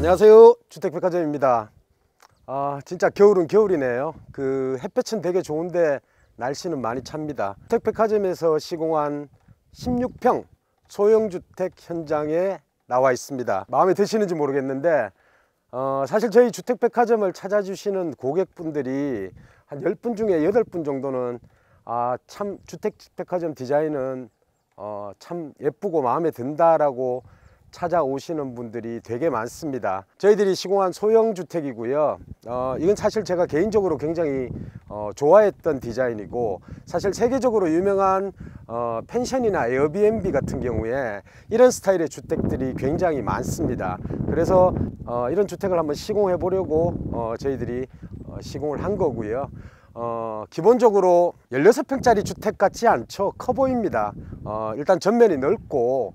안녕하세요, 주택백화점입니다. 진짜 겨울은 겨울이네요. 햇볕은 되게 좋은데 날씨는 많이 찹니다. 주택백화점에서 시공한 16평 소형주택 현장에 나와 있습니다. 마음에 드시는지 모르겠는데 사실 저희 주택백화점을 찾아주시는 고객분들이 한 10분 중에 8분 정도는 참 주택백화점 디자인은 참 예쁘고 마음에 든다라고 찾아오시는 분들이 되게 많습니다. 저희들이 시공한 소형주택이고요. 이건 사실 제가 개인적으로 굉장히 좋아했던 디자인이고, 사실 세계적으로 유명한 펜션이나 에어비앤비 같은 경우에 이런 스타일의 주택들이 굉장히 많습니다. 그래서 이런 주택을 한번 시공해 보려고 저희들이 시공을 한 거고요. 기본적으로 16평짜리 주택 같지 않죠? 커 보입니다. 일단 전면이 넓고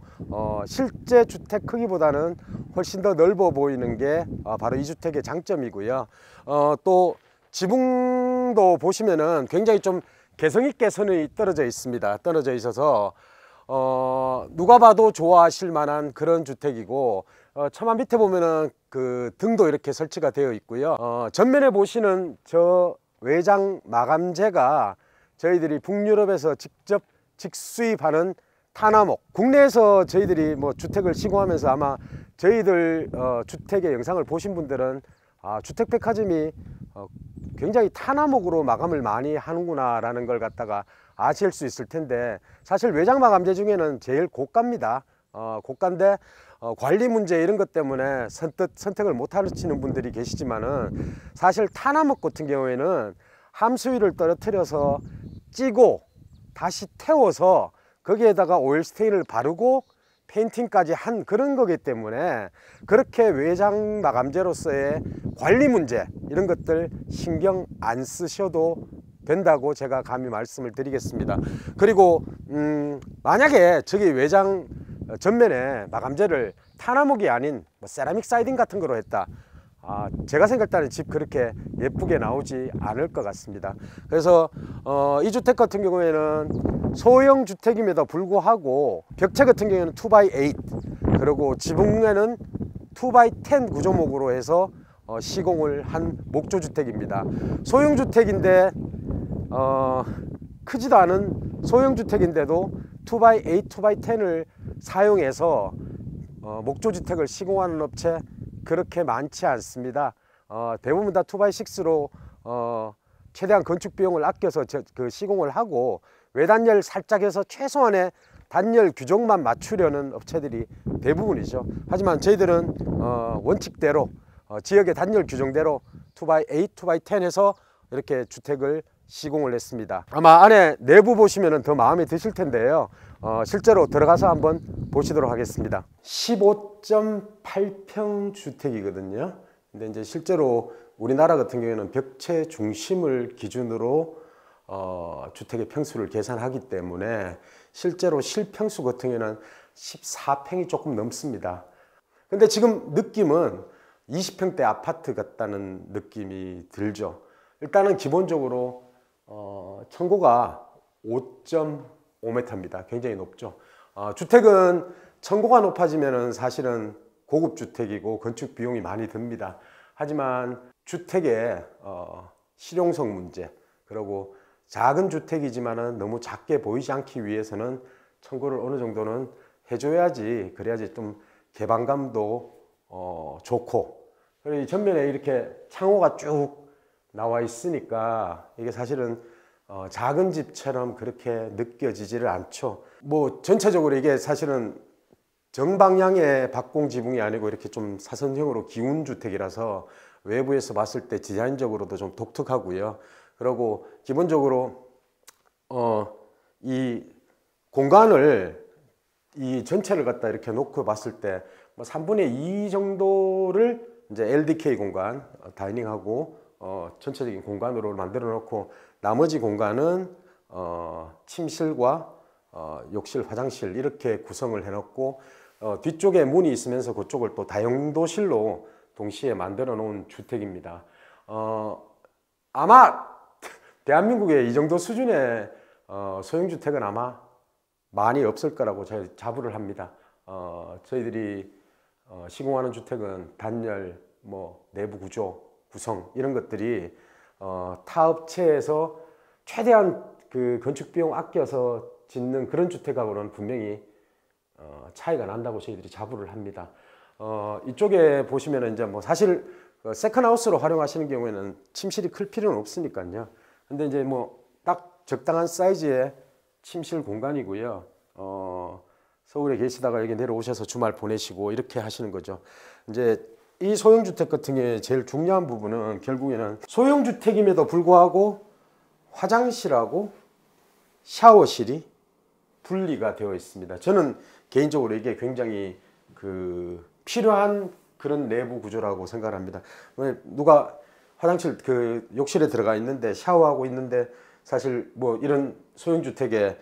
실제 주택 크기보다는 훨씬 더 넓어 보이는 게 바로 이 주택의 장점이고요. 또 지붕도 보시면은 굉장히 좀 개성있게 선이 떨어져 있습니다. 떨어져 있어서 누가 봐도 좋아하실 만한 그런 주택이고, 처마 밑에 보면은 그 등도 이렇게 설치가 되어 있고요. 전면에 보시는 저 외장 마감재가 저희들이 북유럽에서 직접 직수입하는 타나목. 국내에서 저희들이 뭐 주택을 시공하면서 아마 저희들 주택의 영상을 보신 분들은 주택백화점이 굉장히 타나목으로 마감을 많이 하는구나 라는 걸 갖다가 아실 수 있을 텐데, 사실 외장 마감재 중에는 제일 고가입니다. 고가인데 관리 문제 이런 것 때문에 선택을 못 하시는 분들이 계시지만은, 사실 타나목 같은 경우에는 함수위를 떨어뜨려서 찌고 다시 태워서 거기에다가 오일 스테인을 바르고 페인팅까지 한 그런 거기 때문에, 그렇게 외장 마감재로서의 관리 문제 이런 것들 신경 안 쓰셔도 된다고 제가 감히 말씀을 드리겠습니다. 그리고 만약에 저기 외장 전면에 마감재를 타나목이 아닌 뭐 세라믹 사이딩 같은 거로 했다, 제가 생각할 때는 집 그렇게 예쁘게 나오지 않을 것 같습니다. 그래서 이 주택 같은 경우에는 소형 주택임에도 불구하고 벽체 같은 경우에는 2x8, 그리고 지붕에는 2x10 구조목으로 해서 시공을 한 목조 주택입니다. 소형 주택인데 크지도 않은 소형 주택인데도 2x8, 2x10을 사용해서 목조 주택을 시공하는 업체 그렇게 많지 않습니다. 대부분 다 2x6로 최대한 건축 비용을 아껴서 시공을 하고, 외단열 살짝 해서 최소한의 단열 규정만 맞추려는 업체들이 대부분이죠. 하지만 저희들은 원칙대로 지역의 단열 규정대로 2x8, 2x10 해서 이렇게 주택을 시공을 했습니다. 아마 안에 내부 보시면 더 마음에 드실 텐데요. 실제로 들어가서 한번 보시도록 하겠습니다. 15.8평 주택이거든요. 근데 이제 실제로 우리나라 같은 경우에는 벽체 중심을 기준으로 주택의 평수를 계산하기 때문에 실제로 실평수 같은 경우에는 14평이 조금 넘습니다. 근데 지금 느낌은 20평대 아파트 같다는 느낌이 들죠. 일단은 기본적으로 천고가 5.5m입니다. 굉장히 높죠. 주택은 천고가 높아지면 사실은 고급 주택이고 건축 비용이 많이 듭니다. 하지만 주택의 실용성 문제, 그리고 작은 주택이지만 너무 작게 보이지 않기 위해서는 천고를 어느 정도는 해줘야지, 그래야지 좀 개방감도 좋고, 그리고 전면에 이렇게 창호가 쭉 나와 있으니까 이게 사실은 작은 집처럼 그렇게 느껴지지를 않죠. 뭐 전체적으로 이게 사실은 정방향의 박공 지붕이 아니고 이렇게 좀 사선형으로 기운 주택이라서 외부에서 봤을 때 디자인적으로도 좀 독특하고요. 그리고 기본적으로 이 공간을, 이 전체를 갖다 이렇게 놓고 봤을 때 뭐 3분의 2 정도를 이제 LDK 공간, 다이닝하고 전체적인 공간으로 만들어 놓고, 나머지 공간은 침실과 욕실, 화장실 이렇게 구성을 해 놓고, 뒤쪽에 문이 있으면서 그쪽을 또 다용도실로 동시에 만들어 놓은 주택입니다. 아마 대한민국에 이 정도 수준의 소형주택은 아마 많이 없을 거라고 제가 자부를 합니다. 저희들이 시공하는 주택은 단열, 내부 구조, 구성 이런 것들이 타 업체에서 최대한 그 건축 비용 아껴서 짓는 그런 주택하고는 분명히 차이가 난다고 저희들이 자부를 합니다. 이쪽에 보시면 이제 사실 세컨하우스로 활용하시는 경우에는 침실이 클 필요는 없으니까요. 근데 이제 딱 적당한 사이즈의 침실 공간이고요. 서울에 계시다가 여기 내려오셔서 주말 보내시고 이렇게 하시는 거죠. 이제 이 소형주택 같은 경우에 제일 중요한 부분은 결국에는 소형주택임에도 불구하고 화장실하고 샤워실이 분리가 되어 있습니다. 저는 개인적으로 이게 굉장히 필요한 그런 내부 구조라고 생각합니다. 누가 화장실 욕실에 들어가 있는데 샤워하고 있는데 사실 이런 소형주택에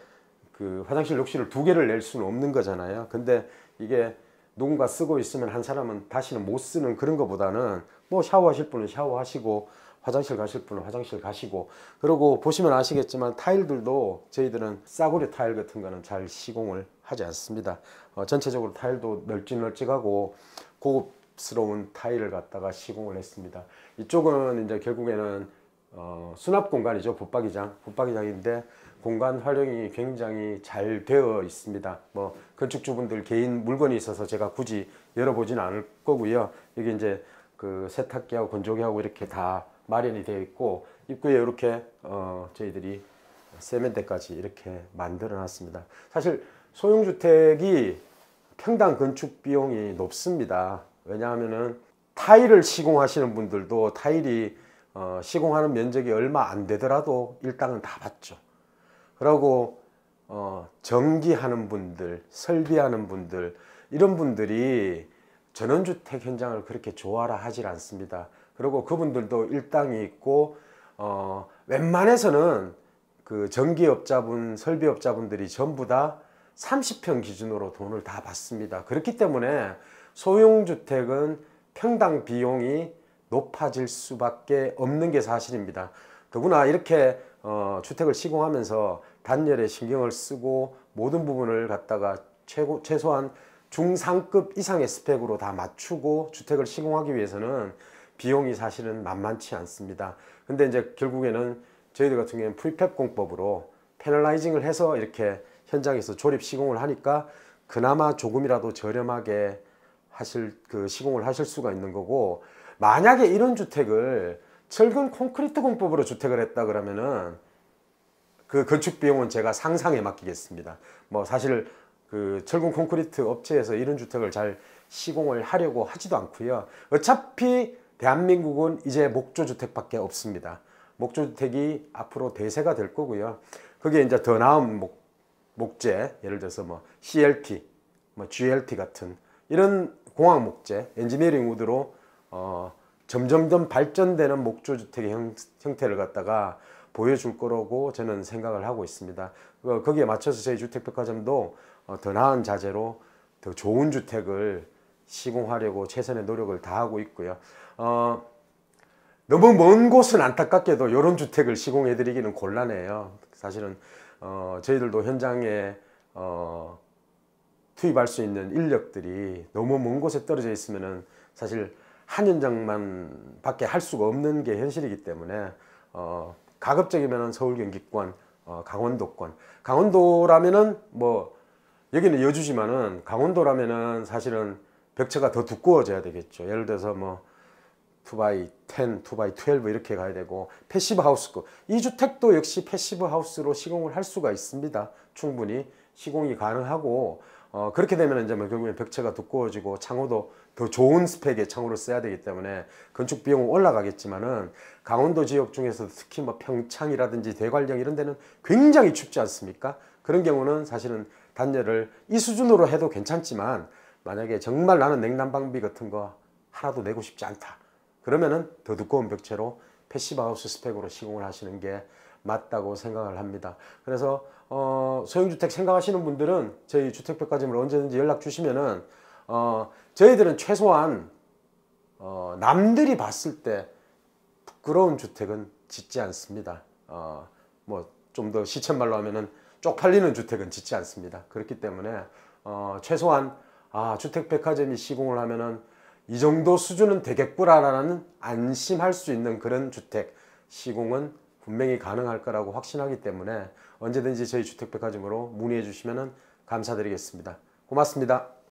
화장실 욕실을 2개를 낼 수는 없는 거잖아요. 근데 이게 누군가 쓰고 있으면 한 사람은 다시는 못 쓰는 그런 것보다는 샤워하실 분은 샤워하시고 화장실 가실 분은 화장실 가시고, 그리고 보시면 아시겠지만 타일들도 저희들은 싸구려 타일 같은 거는 잘 시공을 하지 않습니다. 전체적으로 타일도 널찍널찍하고 고급스러운 타일을 갖다가 시공을 했습니다. 이쪽은 이제 결국에는 수납 공간이죠. 붙박이장인데 공간 활용이 굉장히 잘 되어 있습니다. 건축주분들 개인 물건이 있어서 제가 굳이 열어보지는 않을 거고요. 여기 이제 세탁기하고 건조기하고 이렇게 다 마련이 되어 있고, 입구에 이렇게 저희들이 세면대까지 이렇게 만들어 놨습니다. 사실 소형주택이 평당 건축 비용이 높습니다. 왜냐하면은 타일을 시공하시는 분들도 타일이 시공하는 면적이 얼마 안 되더라도 일당은 다 받죠. 그리고 전기하는 분들, 설비하는 분들, 이런 분들이 전원주택 현장을 그렇게 좋아라 하질 않습니다. 그리고 그분들도 일당이 있고 웬만해서는 전기업자분, 설비업자분들이 전부 다 30평 기준으로 돈을 다 받습니다. 그렇기 때문에 소형주택은 평당 비용이 높아질 수밖에 없는 게 사실입니다. 더구나 이렇게 주택을 시공하면서 단열에 신경을 쓰고 모든 부분을 갖다가 최소한 중상급 이상의 스펙으로 다 맞추고 주택을 시공하기 위해서는 비용이 사실은 만만치 않습니다. 근데 이제 결국에는 저희들 같은 경우에는 프리팹 공법으로 패널라이징을 해서 이렇게 현장에서 조립 시공을 하니까 그나마 조금이라도 저렴하게 시공을 하실 수가 있는 거고, 만약에 이런 주택을 철근 콘크리트 공법으로 주택을 했다 그러면은 건축 비용은 제가 상상에 맡기겠습니다. 사실 철근 콘크리트 업체에서 이런 주택을 잘 시공을 하려고 하지도 않고요. 어차피 대한민국은 이제 목조주택밖에 없습니다. 목조주택이 앞으로 대세가 될 거고요. 거기에 이제 더 나은 목재, 예를 들어서 CLT, GLT 같은 이런 공학 목재, 엔지니어링 우드로 점점점 발전되는 목조주택의 형태를 갖다가 보여줄 거라고 저는 생각을 하고 있습니다. 거기에 맞춰서 저희 주택백화점도 더 나은 자재로 더 좋은 주택을 시공하려고 최선의 노력을 다하고 있고요. 너무 먼 곳은 안타깝게도 이런 주택을 시공해 드리기는 곤란해요. 사실은 저희들도 현장에 투입할 수 있는 인력들이 너무 먼 곳에 떨어져 있으면은 사실 한 현장만 밖에 할 수가 없는 게 현실이기 때문에 가급적이면 서울 경기권, 강원도권, 강원도라면은 여기는 여주지만은 강원도라면은 사실은 벽체가 더 두꺼워져야 되겠죠. 예를 들어서 2x10, 2x12 이렇게 가야 되고, 패시브 하우스 이 주택도 역시 패시브 하우스로 시공을 할 수가 있습니다. 충분히 시공이 가능하고, 그렇게 되면 이제 결국에 벽체가 두꺼워지고 창호도 더 좋은 스펙의 창호를 써야 되기 때문에 건축 비용은 올라가겠지만은, 강원도 지역 중에서 특히 평창이라든지 대관령 이런 데는 굉장히 춥지 않습니까? 그런 경우는 사실은 단열을 이 수준으로 해도 괜찮지만, 만약에 정말 나는 냉난방비 같은 거 하나도 내고 싶지 않다 그러면은 더 두꺼운 벽체로 패시브 하우스 스펙으로 시공을 하시는 게 맞다고 생각을 합니다. 그래서 소형주택 생각하시는 분들은 저희 주택백화점을 언제든지 연락 주시면은 저희들은 최소한 남들이 봤을 때 부끄러운 주택은 짓지 않습니다. 좀 더 시쳇말로 하면은 쪽팔리는 주택은 짓지 않습니다. 그렇기 때문에 최소한 아, 주택백화점이 시공을 하면은 이 정도 수준은 되겠구나라는 안심할 수 있는 그런 주택 시공은 분명히 가능할 거라고 확신하기 때문에 언제든지 저희 주택백화점으로 문의해 주시면 감사드리겠습니다. 고맙습니다.